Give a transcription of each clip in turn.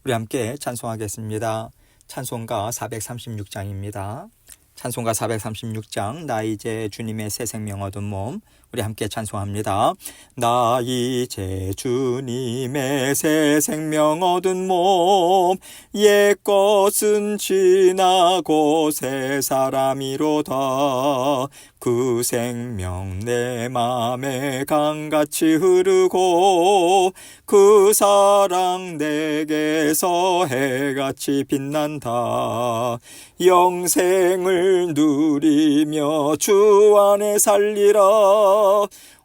우리 함께 찬송하겠습니다. 찬송가 436장입니다. 찬송가 436장 나 이제 주님의 새 생명 얻은 몸, 우리 함께 찬송합니다. 나 이제 주님의 새 생명 얻은 몸, 옛것은 지나고 새 사람이로다. 그 생명 내 맘에 강같이 흐르고 그 사랑 내게서 해같이 빛난다. 영생을 누리며 주 안에 살리라.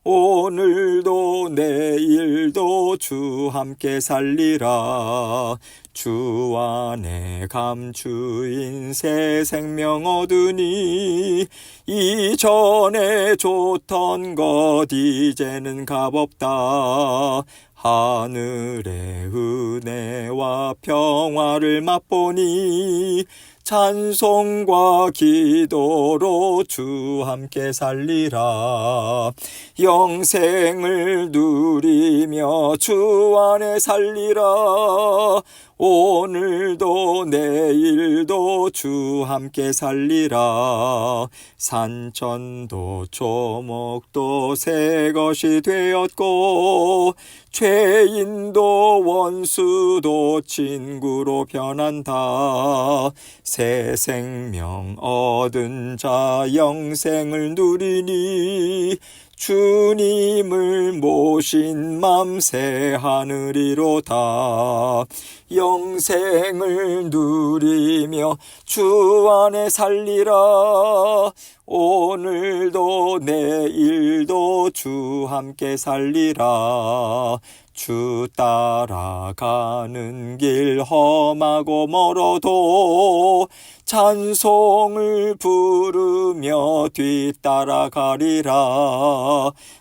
오늘도 내일도 주 함께 살리라. 주 안에 감추인 새 생명 얻으니 이전에 좋던 것 이제는 값없다. 하늘의 은혜와 평화를 맛보니 찬송과 기도로 주 함께 살리라. 영생을 누리며 주 안에 살리라. 오늘도 내일도 주 함께 살리라. 산천도 초목도 새 것이 되었고 죄인도 원수도 친구로 변한다. 새 생명 얻은 자 영생을 누리니 주님을 모신 맘 새 하늘이로다. 영생을 누리며 주 안에 살리라. 오늘도 내일도 주 함께 살리라. 주 따라가는 길 험하고 멀어도 찬송을 부르며 뒤따라가리라.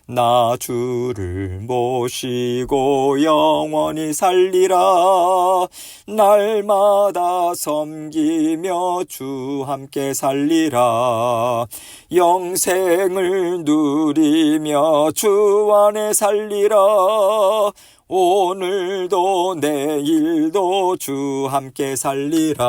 나 주를 모시고 영원히 살리라. 날마다 섬기며 주 함께 살리라. 영생을 누리며 주 안에 살리라. 오늘도 내일도 주 함께 살리라.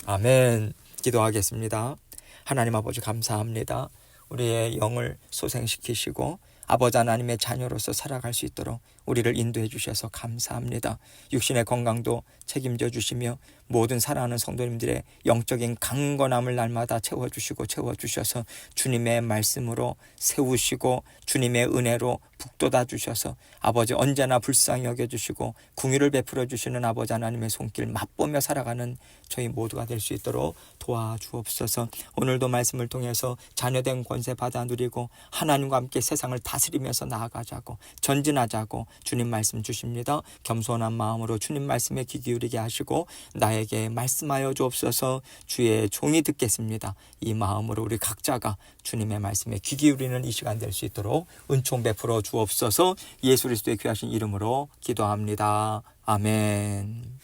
아멘. 기도하겠습니다. 하나님 아버지 감사합니다. 우리의 영을 소생시키시고 아버지 하나님의 자녀로서 살아갈 수 있도록 우리를 인도해 주셔서 감사합니다. 육신의 건강도 책임져 주시며 모든 사랑하는 성도님들의 영적인 강건함을 날마다 채워주셔서 주님의 말씀으로 세우시고 주님의 은혜로 북돋아 주셔서 아버지 언제나 불쌍히 여겨주시고 긍휼을 베풀어 주시는 아버지 하나님의 손길 맛보며 살아가는 저희 모두가 될 수 있도록 도와주옵소서. 오늘도 말씀을 통해서 자녀된 권세 받아 누리고 하나님과 함께 세상을 다스리면서 나아가자고 전진하자고 주님 말씀 주십니다. 겸손한 마음으로 주님 말씀에 귀 기울이게 하시고 나에게 말씀하여 주옵소서. 주의 종이 듣겠습니다. 이 마음으로 우리 각자가 주님의 말씀에 귀 기울이는 이 시간 될 수 있도록 은총 베풀어 주옵소서. 예수 그리스도의 귀하신 이름으로 기도합니다. 아멘.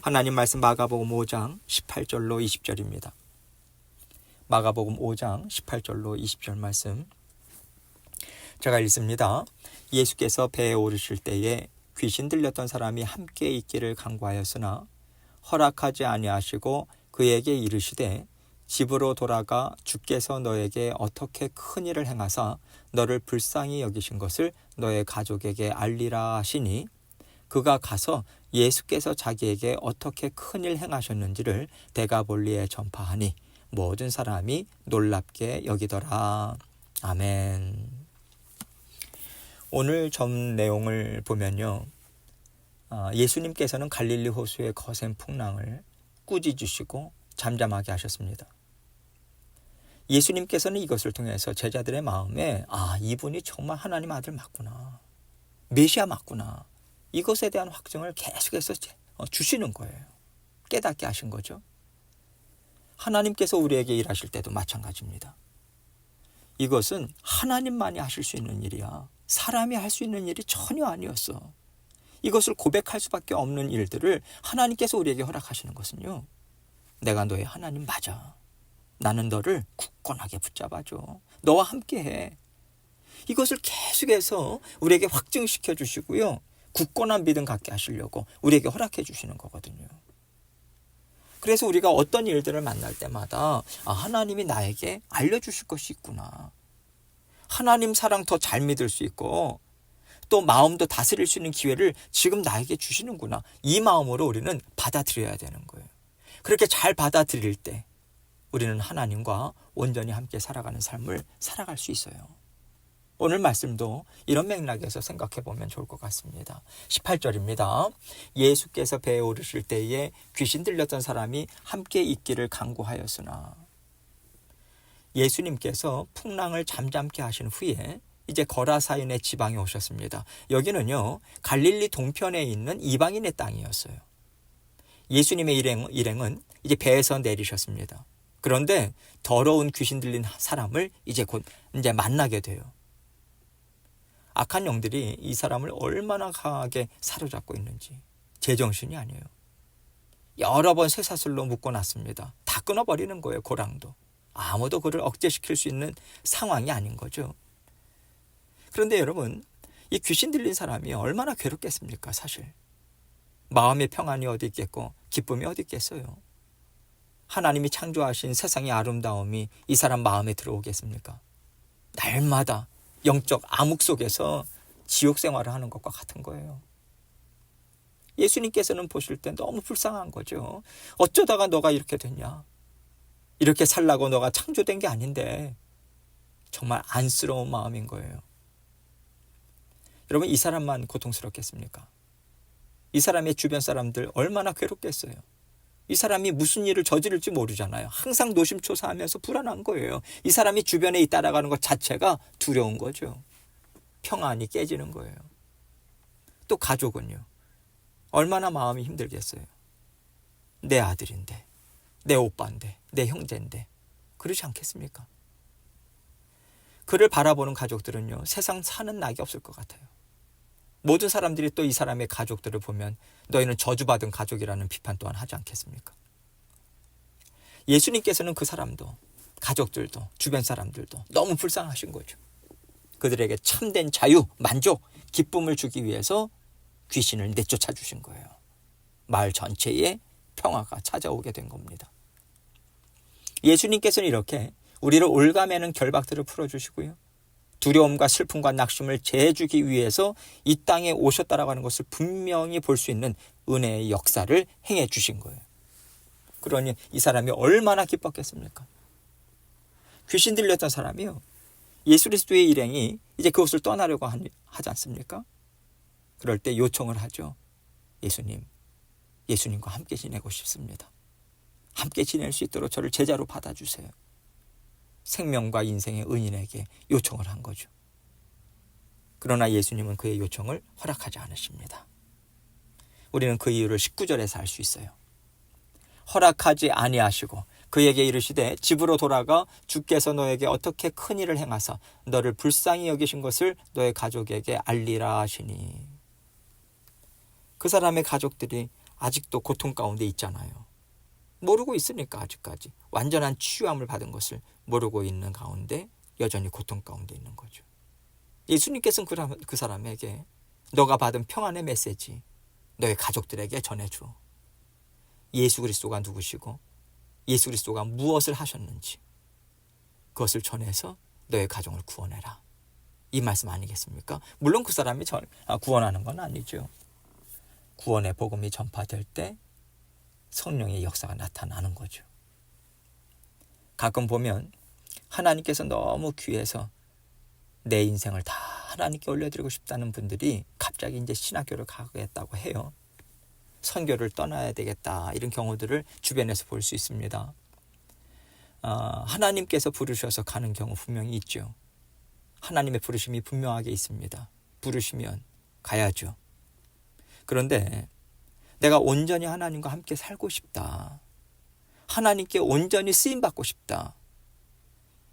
하나님 말씀 마가복음 5장 18절로 20절입니다. 마가복음 5장 18절로 20절 말씀 제가 읽습니다. 예수께서 배에 오르실 때에 귀신 들렸던 사람이 함께 있기를 간구하였으나 허락하지 아니하시고 그에게 이르시되 집으로 돌아가 주께서 너에게 어떻게 큰 일을 행하사 너를 불쌍히 여기신 것을 너의 가족에게 알리라 하시니 그가 가서 예수께서 자기에게 어떻게 큰 일 행하셨는지를 데가볼리에 전파하니 모든 사람이 놀랍게 여기더라. 아멘. 오늘 전 내용을 보면요, 예수님께서는 갈릴리 호수의 거센 풍랑을 꾸짖으시고 잠잠하게 하셨습니다. 예수님께서는 이것을 통해서 제자들의 마음에 이분이 정말 하나님 아들 맞구나, 메시아 맞구나, 이것에 대한 확증을 계속해서 주시는 거예요. 깨닫게 하신 거죠. 하나님께서 우리에게 일하실 때도 마찬가지입니다. 이것은 하나님만이 하실 수 있는 일이야. 사람이 할 수 있는 일이 전혀 아니었어. 이것을 고백할 수밖에 없는 일들을 하나님께서 우리에게 허락하시는 것은요, 내가 너의 하나님 맞아. 나는 너를 굳건하게 붙잡아줘. 너와 함께해. 이것을 계속해서 우리에게 확증시켜 주시고요, 굳건한 믿음 갖게 하시려고 우리에게 허락해 주시는 거거든요. 그래서 우리가 어떤 일들을 만날 때마다 하나님이 나에게 알려주실 것이 있구나. 하나님 사랑 더 잘 믿을 수 있고 또 마음도 다스릴 수 있는 기회를 지금 나에게 주시는구나. 이 마음으로 우리는 받아들여야 되는 거예요. 그렇게 잘 받아들일 때 우리는 하나님과 온전히 함께 살아가는 삶을 살아갈 수 있어요. 오늘 말씀도 이런 맥락에서 생각해 보면 좋을 것 같습니다. 18절입니다. 예수께서 배에 오르실 때에 귀신 들렸던 사람이 함께 있기를 간구하였으나 예수님께서 풍랑을 잠잠케 하신 후에 이제 거라사인의 지방에 오셨습니다. 여기는요, 갈릴리 동편에 있는 이방인의 땅이었어요. 예수님의 일행은 이제 배에서 내리셨습니다. 그런데 더러운 귀신 들린 사람을 이제 만나게 돼요. 악한 영들이 이 사람을 얼마나 강하게 사로잡고 있는지 제정신이 아니에요. 여러 번 쇠사슬로 묶어놨습니다. 다 끊어버리는 거예요. 고랑도. 아무도 그를 억제시킬 수 있는 상황이 아닌 거죠. 그런데 여러분, 이 귀신 들린 사람이 얼마나 괴롭겠습니까? 사실 마음의 평안이 어디 있겠고 기쁨이 어디 있겠어요. 하나님이 창조하신 세상의 아름다움이 이 사람 마음에 들어오겠습니까? 날마다 영적 암흑 속에서 지옥 생활을 하는 것과 같은 거예요. 예수님께서는 보실 때 너무 불쌍한 거죠. 어쩌다가 너가 이렇게 됐냐? 이렇게 살라고 너가 창조된 게 아닌데. 정말 안쓰러운 마음인 거예요. 여러분, 이 사람만 고통스럽겠습니까? 이 사람의 주변 사람들 얼마나 괴롭겠어요. 이 사람이 무슨 일을 저지를지 모르잖아요. 항상 노심초사하면서 불안한 거예요. 이 사람이 주변에 따라가는 것 자체가 두려운 거죠. 평안이 깨지는 거예요. 또 가족은요. 얼마나 마음이 힘들겠어요. 내 아들인데, 내 오빠인데, 내 형제인데 그렇지 않겠습니까? 그를 바라보는 가족들은요. 세상 사는 낙이 없을 것 같아요. 모든 사람들이 또 이 사람의 가족들을 보면 너희는 저주받은 가족이라는 비판 또한 하지 않겠습니까? 예수님께서는 그 사람도 가족들도 주변 사람들도 너무 불쌍하신 거죠. 그들에게 참된 자유, 만족, 기쁨을 주기 위해서 귀신을 내쫓아 주신 거예요. 마을 전체에 평화가 찾아오게 된 겁니다. 예수님께서는 이렇게 우리를 올가매는 결박들을 풀어주시고요. 두려움과 슬픔과 낙심을 제해주기 위해서 이 땅에 오셨다라고 하는 것을 분명히 볼 수 있는 은혜의 역사를 행해 주신 거예요. 그러니 이 사람이 얼마나 기뻤겠습니까? 귀신 들렸던 사람이요. 예수 그리스도의 일행이 이제 그곳을 떠나려고 하지 않습니까? 그럴 때 요청을 하죠. 예수님과 함께 지내고 싶습니다. 함께 지낼 수 있도록 저를 제자로 받아주세요. 생명과 인생의 은인에게 요청을 한 거죠. 그러나 예수님은 그의 요청을 허락하지 않으십니다. 우리는 그 이유를 19절에서 알 수 있어요. 허락하지 아니하시고 그에게 이르시되 집으로 돌아가 주께서 너에게 어떻게 큰 일을 행하사 너를 불쌍히 여기신 것을 너의 가족에게 알리라 하시니. 그 사람의 가족들이 아직도 고통 가운데 있잖아요. 모르고 있으니까 아직까지 완전한 치유함을 받은 것을 모르고 있는 가운데 여전히 고통 가운데 있는 거죠. 예수님께서는 그 사람에게 너가 받은 평안의 메시지 너의 가족들에게 전해줘. 예수 그리스도가 누구시고 예수 그리스도가 무엇을 하셨는지 그것을 전해서 너의 가정을 구원해라. 이 말씀 아니겠습니까? 물론 그 사람이 구원하는 건 아니죠. 구원의 복음이 전파될 때 성령의 역사가 나타나는 거죠. 가끔 보면 하나님께서 너무 귀해서 내 인생을 다 하나님께 올려드리고 싶다는 분들이 갑자기 이제 신학교를 가겠다고 해요. 선교를 떠나야 되겠다 이런 경우들을 주변에서 볼 수 있습니다. 하나님께서 부르셔서 가는 경우 분명히 있죠. 하나님의 부르심이 분명하게 있습니다. 부르시면 가야죠. 그런데 내가 온전히 하나님과 함께 살고 싶다. 하나님께 온전히 쓰임받고 싶다.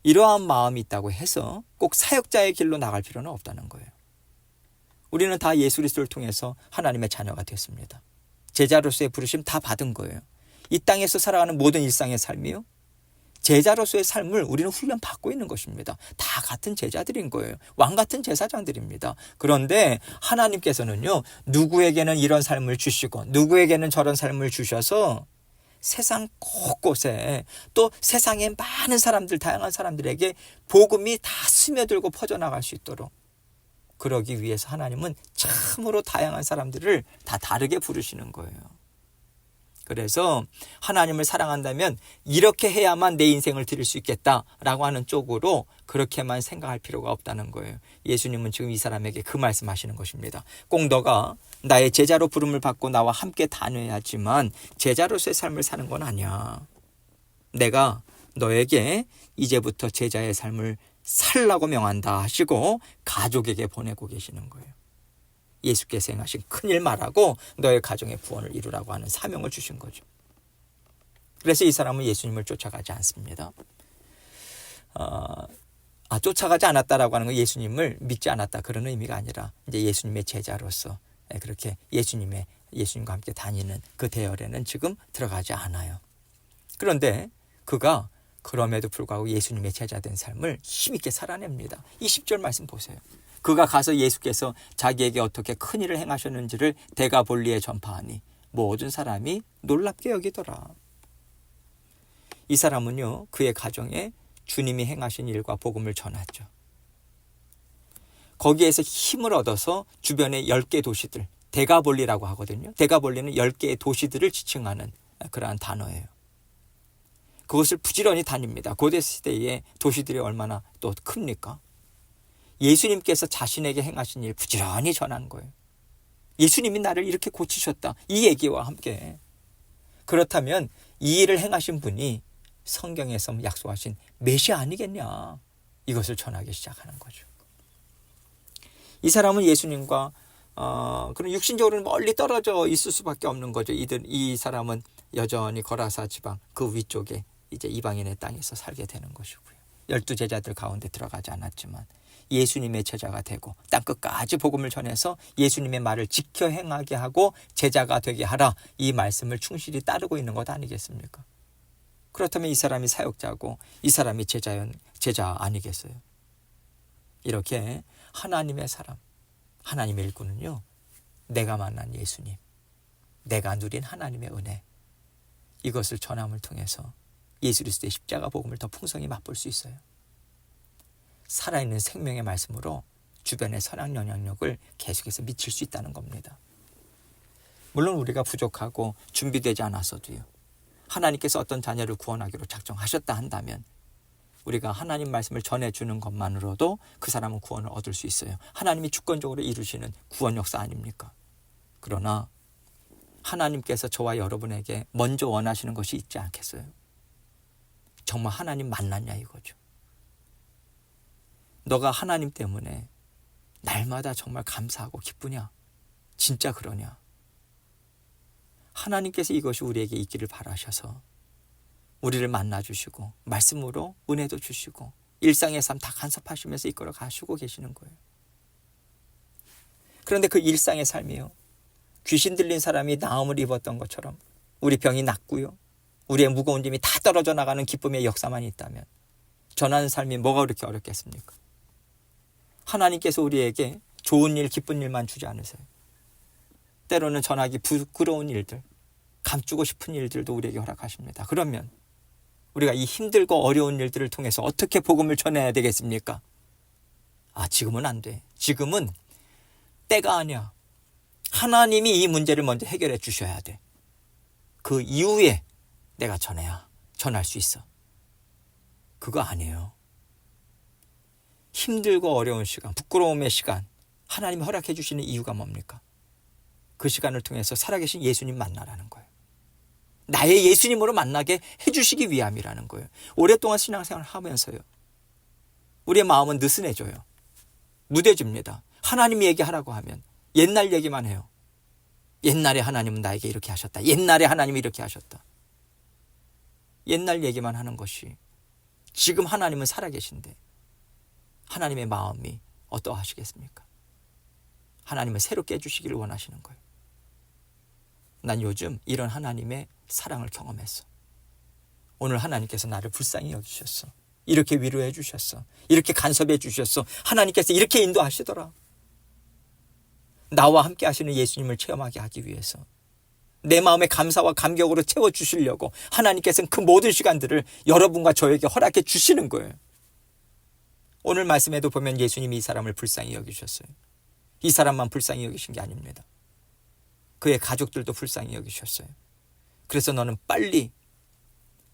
이러한 마음이 있다고 해서 꼭 사역자의 길로 나갈 필요는 없다는 거예요. 우리는 다 예수 그리스도를 통해서 하나님의 자녀가 됐습니다. 제자로서의 부르심 다 받은 거예요. 이 땅에서 살아가는 모든 일상의 삶이요. 제자로서의 삶을 우리는 훈련받고 있는 것입니다. 다 같은 제자들인 거예요. 왕 같은 제사장들입니다. 그런데 하나님께서는요, 누구에게는 이런 삶을 주시고 누구에게는 저런 삶을 주셔서 세상 곳곳에 또 세상의 많은 사람들, 다양한 사람들에게 복음이 다 스며들고 퍼져나갈 수 있도록 그러기 위해서 하나님은 참으로 다양한 사람들을 다 다르게 부르시는 거예요. 그래서 하나님을 사랑한다면 이렇게 해야만 내 인생을 드릴 수 있겠다라고 하는 쪽으로 그렇게만 생각할 필요가 없다는 거예요. 예수님은 지금 이 사람에게 그 말씀하시는 것입니다. 꼭 너가 나의 제자로 부름을 받고 나와 함께 다녀야지만 제자로서의 삶을 사는 건 아니야. 내가 너에게 이제부터 제자의 삶을 살라고 명한다 하시고 가족에게 보내고 계시는 거예요. 예수께서 행하신 큰일 말하고 너의 가정의 구원을 이루라고 하는 사명을 주신 거죠. 그래서 이 사람은 예수님을 쫓아가지 않습니다. 쫓아가지 않았다라고 하는 건 예수님을 믿지 않았다 그런 의미가 아니라 이제 예수님의 제자로서 그렇게 예수님과 함께 다니는 그 대열에는 지금 들어가지 않아요. 그런데 그가 그럼에도 불구하고 예수님의 제자된 삶을 힘있게 살아냅니다. 이 10절 말씀 보세요. 그가 가서 예수께서 자기에게 어떻게 큰일을 행하셨는지를 데가볼리에 전파하니 모든 사람이 놀랍게 여기더라. 이 사람은요, 그의 가정에 주님이 행하신 일과 복음을 전하죠. 거기에서 힘을 얻어서 주변의 10개 도시들, 데가볼리라고 하거든요. 데가볼리는 10개의 도시들을 지칭하는 그러한 단어예요. 그것을 부지런히 다닙니다. 고대 시대의 도시들이 얼마나 또 큽니까? 예수님께서 자신에게 행하신 일 부지런히 전한 거예요. 예수님이 나를 이렇게 고치셨다. 이 얘기와 함께. 그렇다면 이 일을 행하신 분이 성경에서 약속하신 메시아 아니겠냐. 이것을 전하기 시작하는 거죠. 이 사람은 예수님과 그런 육신적으로는 멀리 떨어져 있을 수밖에 없는 거죠. 이 사람은 여전히 거라사 지방 그 위쪽에 이제 이방인의 땅에서 살게 되는 것이고요. 12 제자들 가운데 들어가지 않았지만 예수님의 제자가 되고 땅끝까지 복음을 전해서 예수님의 말을 지켜 행하게 하고 제자가 되게 하라. 이 말씀을 충실히 따르고 있는 것 아니겠습니까? 그렇다면 이 사람이 사역자고 이 사람이 제자 아니겠어요? 이렇게 하나님의 사람, 하나님의 일꾼은요, 내가 만난 예수님, 내가 누린 하나님의 은혜, 이것을 전함을 통해서 예수 그리스도의 십자가 복음을 더 풍성히 맛볼 수 있어요. 살아있는 생명의 말씀으로 주변의 선한 영향력을 계속해서 미칠 수 있다는 겁니다. 물론 우리가 부족하고 준비되지 않았어도요, 하나님께서 어떤 자녀를 구원하기로 작정하셨다 한다면 우리가 하나님 말씀을 전해주는 것만으로도 그 사람은 구원을 얻을 수 있어요. 하나님이 주권적으로 이루시는 구원 역사 아닙니까? 그러나 하나님께서 저와 여러분에게 먼저 원하시는 것이 있지 않겠어요? 정말 하나님 만났냐 이거죠. 너가 하나님 때문에 날마다 정말 감사하고 기쁘냐? 진짜 그러냐? 하나님께서 이것이 우리에게 있기를 바라셔서 우리를 만나주시고 말씀으로 은혜도 주시고 일상의 삶 다 간섭하시면서 이끌어 가시고 계시는 거예요. 그런데 그 일상의 삶이요, 귀신 들린 사람이 나음을 입었던 것처럼 우리 병이 낫고요, 우리의 무거운 짐이 다 떨어져 나가는 기쁨의 역사만 있다면 전하는 삶이 뭐가 그렇게 어렵겠습니까? 하나님께서 우리에게 좋은 일, 기쁜 일만 주지 않으세요. 때로는 전하기 부끄러운 일들, 감추고 싶은 일들도 우리에게 허락하십니다. 그러면 우리가 이 힘들고 어려운 일들을 통해서 어떻게 복음을 전해야 되겠습니까? 지금은 안 돼. 지금은 때가 아니야. 하나님이 이 문제를 먼저 해결해 주셔야 돼. 그 이후에 내가 전할 수 있어. 그거 아니에요. 힘들고 어려운 시간, 부끄러움의 시간, 하나님이 허락해 주시는 이유가 뭡니까? 그 시간을 통해서 살아계신 예수님 만나라는 거예요. 나의 예수님으로 만나게 해주시기 위함이라는 거예요. 오랫동안 신앙생활을 하면서요, 우리의 마음은 느슨해져요. 무뎌집니다. 하나님 얘기하라고 하면 옛날 얘기만 해요. 옛날에 하나님은 나에게 이렇게 하셨다. 옛날에 하나님이 이렇게 하셨다. 옛날 얘기만 하는 것이, 지금 하나님은 살아계신데 하나님의 마음이 어떠하시겠습니까? 하나님은 새롭게 해주시기를 원하시는 거예요. 난 요즘 이런 하나님의 사랑을 경험했어. 오늘 하나님께서 나를 불쌍히 여기셨어. 이렇게 위로해 주셨어. 이렇게 간섭해 주셨어. 하나님께서 이렇게 인도하시더라. 나와 함께 하시는 예수님을 체험하게 하기 위해서, 내 마음의 감사와 감격으로 채워주시려고 하나님께서는 그 모든 시간들을 여러분과 저에게 허락해 주시는 거예요. 오늘 말씀에도 보면 예수님이 이 사람을 불쌍히 여기셨어요. 이 사람만 불쌍히 여기신 게 아닙니다. 그의 가족들도 불쌍히 여기셨어요. 그래서 너는 빨리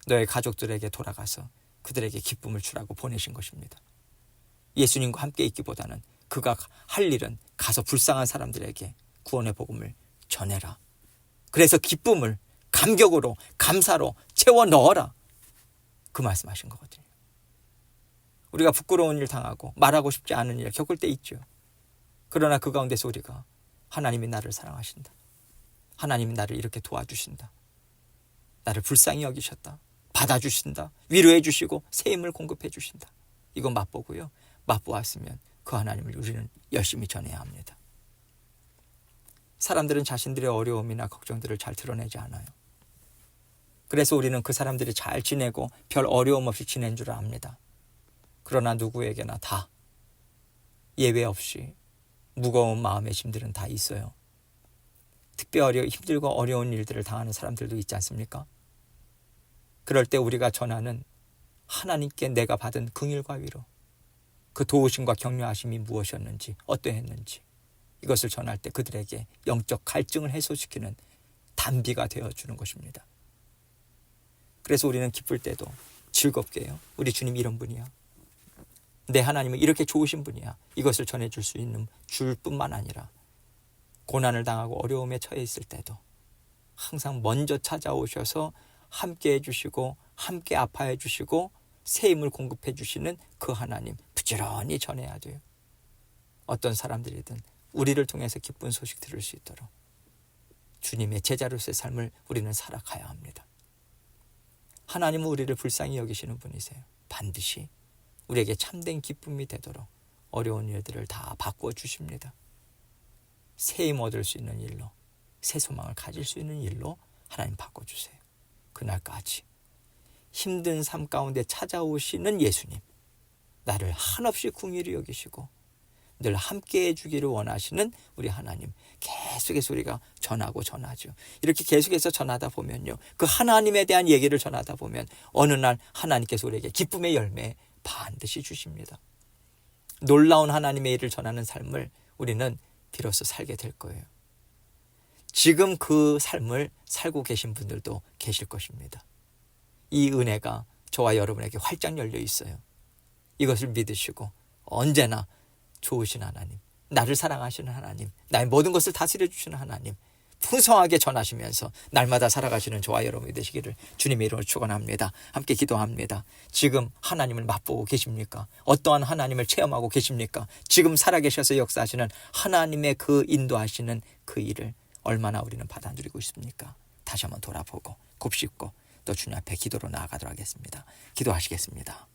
너의 가족들에게 돌아가서 그들에게 기쁨을 주라고 보내신 것입니다. 예수님과 함께 있기보다는 그가 할 일은 가서 불쌍한 사람들에게 구원의 복음을 전해라. 그래서 기쁨을 감격으로 감사로 채워 넣어라. 그 말씀하신 거거든요. 우리가 부끄러운 일 당하고 말하고 싶지 않은 일 겪을 때 있죠. 그러나 그 가운데서 우리가 하나님이 나를 사랑하신다. 하나님이 나를 이렇게 도와주신다. 나를 불쌍히 여기셨다. 받아주신다. 위로해 주시고 새 힘을 공급해 주신다. 이거 맛보고요. 맛보았으면 그 하나님을 우리는 열심히 전해야 합니다. 사람들은 자신들의 어려움이나 걱정들을 잘 드러내지 않아요. 그래서 우리는 그 사람들이 잘 지내고 별 어려움 없이 지낸 줄 압니다. 그러나 누구에게나 다 예외 없이 무거운 마음의 짐들은 다 있어요. 특별히 힘들고 어려운 일들을 당하는 사람들도 있지 않습니까? 그럴 때 우리가 전하는 하나님께 내가 받은 긍휼과 위로, 그 도우심과 격려하심이 무엇이었는지, 어떠했는지, 이것을 전할 때 그들에게 영적 갈증을 해소시키는 단비가 되어주는 것입니다. 그래서 우리는 기쁠 때도 즐겁게요. 우리 주님 이런 분이야. 내 하나님은 이렇게 좋으신 분이야. 이것을 전해줄 수 있는 줄 뿐만 아니라 고난을 당하고 어려움에 처해 있을 때도 항상 먼저 찾아오셔서 함께 해주시고 함께 아파해 주시고 새 힘을 공급해 주시는 그 하나님 부지런히 전해야 돼요. 어떤 사람들이든 우리를 통해서 기쁜 소식 들을 수 있도록 주님의 제자로서의 삶을 우리는 살아가야 합니다. 하나님은 우리를 불쌍히 여기시는 분이세요. 반드시 우리에게 참된 기쁨이 되도록 어려운 일들을 다 바꾸어 주십니다. 새 힘 얻을 수 있는 일로, 새 소망을 가질 수 있는 일로 하나님 바꿔주세요. 그날까지 힘든 삶 가운데 찾아오시는 예수님, 나를 한없이 긍휼히 여기시고 늘 함께해 주기를 원하시는 우리 하나님, 계속해서 우리가 전하죠. 이렇게 계속해서 전하다 보면요, 그 하나님에 대한 얘기를 전하다 보면 어느 날 하나님께서 우리에게 기쁨의 열매 반드시 주십니다. 놀라운 하나님의 일을 전하는 삶을 우리는 비로소 살게 될 거예요. 지금 그 삶을 살고 계신 분들도 계실 것입니다. 이 은혜가 저와 여러분에게 활짝 열려 있어요. 이것을 믿으시고 언제나 좋으신 하나님, 나를 사랑하시는 하나님, 나의 모든 것을 다스려 주시는 하나님, 풍성하게 전하시면서 날마다 살아가시는 저와 여러분이 되시기를 주님의 이름으로 축원합니다. 함께 기도합니다. 지금 하나님을 맛보고 계십니까? 어떠한 하나님을 체험하고 계십니까? 지금 살아계셔서 역사하시는 하나님의 그 인도하시는 그 일을 얼마나 우리는 받아 누리고 있습니까? 다시 한번 돌아보고 곱씹고 또 주님 앞에 기도로 나아가도록 하겠습니다. 기도하시겠습니다.